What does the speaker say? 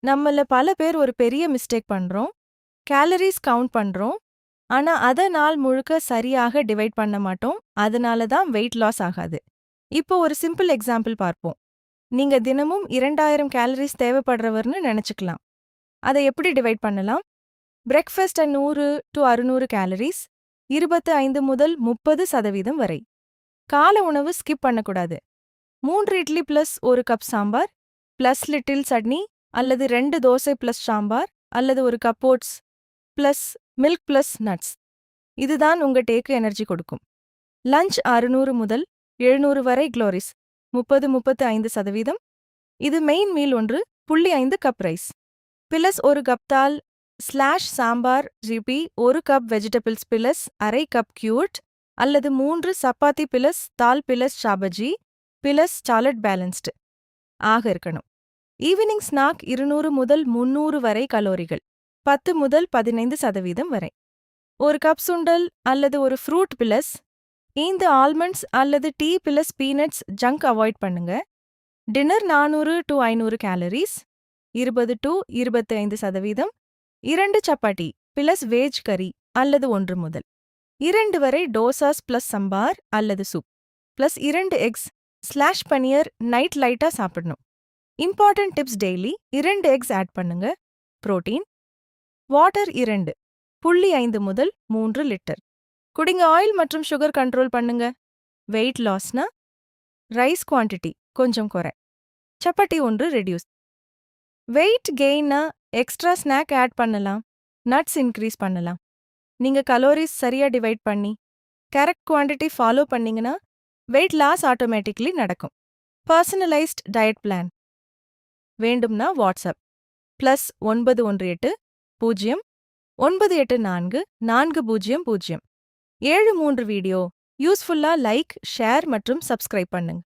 நம்மள பல பேர் ஒரு பெரிய மிஸ்டேக் பண்றோம். கேலரீஸ் கவுண்ட் பண்றோம். ஆனா, அத நாள் முழுக்க சரியாக டிவைட் பண்ண மாட்டோம். அதனால தான் வெயிட் லாஸ் ஆகாது. இப்போ ஒரு சிம்பிள் எக்ஸாம்பிள் பார்ப்போம். நீங்க தினமும் 2000 கேலரீஸ் தேவைப்படுறவர்னு நெனச்சுக்கலாம். அத எப்படி டிவைட் பண்ணலாம்? பிரேக்ஃபாஸ்ட் 100 to 600 கேலரீஸ், 25 முதல் 30% வரை. கால உணவு ஸ்கிப் பண்ணக்கூடாது. 3 idli plus 1 cup sambar, plus little chutney அல்லது 2 தோசை பிளஸ் சாம்பார் அல்லது 1 cup oats plus milk plus nuts. இதுதான் உங்க டேக்கு எனர்ஜி கொடுக்கும். லஞ்ச் 600 முதல் 700 வரை க்ளோரிஸ், 30-35%. இது main meal 1.5 cup rice. Plus 1 cup dal slash sambar ஜிபி 1 கப் வெஜிடபிள்ஸ் பிளஸ் அரை கப் கியூர்ட் அல்லது 3 chapati plus dal plus sabzi plus salad balanced ஆக இருக்கணும். ஈவினிங் ஸ்நாக் 200 முதல் 300 வரை கலோரிகள், 10 முதல் 15% வரை. 1 கப் சுண்டல் அல்லது ஒரு ஃப்ரூட் பிளஸ் இந்த ஆல்மண்ட்ஸ் அல்லது tea plus peanuts junk avoid பண்ணுங்க. Dinner 400 to 500 calories, 20 to 25%. 2 chapati plus veg கறி அல்லது 1 முதல் 2 வரை டோசாஸ் பிளஸ் சம்பார் அல்லது soup plus 2 eggs slash paneer night லைட்டா சாப்பிடணும். Important tips daily 2 eggs add பண்ணுங்க. புரோட்டீன். வாட்டர் 2.5 முதல் 3 லிட்டர். குடிங்க. ஆயில் மற்றும் சுகர் கண்ட்ரோல் பண்ணுங்க. வெயிட் லாஸ்னா ரைஸ் குவான்டிட்டி கொஞ்சம் குறை, சப்பாத்தி 1 ரெடியூஸ். வெயிட் கெயின்னா எக்ஸ்ட்ரா ஸ்நாக் ஆட் பண்ணலாம், நட்ஸ் இன்க்ரீஸ் பண்ணலாம். நீங்க கலோரிஸ் சரியா டிவைட் பண்ணி கரெக்ட் குவான்டிட்டி ஃபாலோ பண்ணீங்கன்னா வெயிட் லாஸ் ஆட்டோமேட்டிக்லி நடக்கும். பர்சனலைஸ்ட் டயட் பிளான் வேண்டும்னா வாட்ஸ்அப் +918 0 984 400 73 வீடியோ யூஸ்ஃபுல்லா லைக், ஷேர் மற்றும் சப்ஸ்கிரைப் பண்ணுங்க.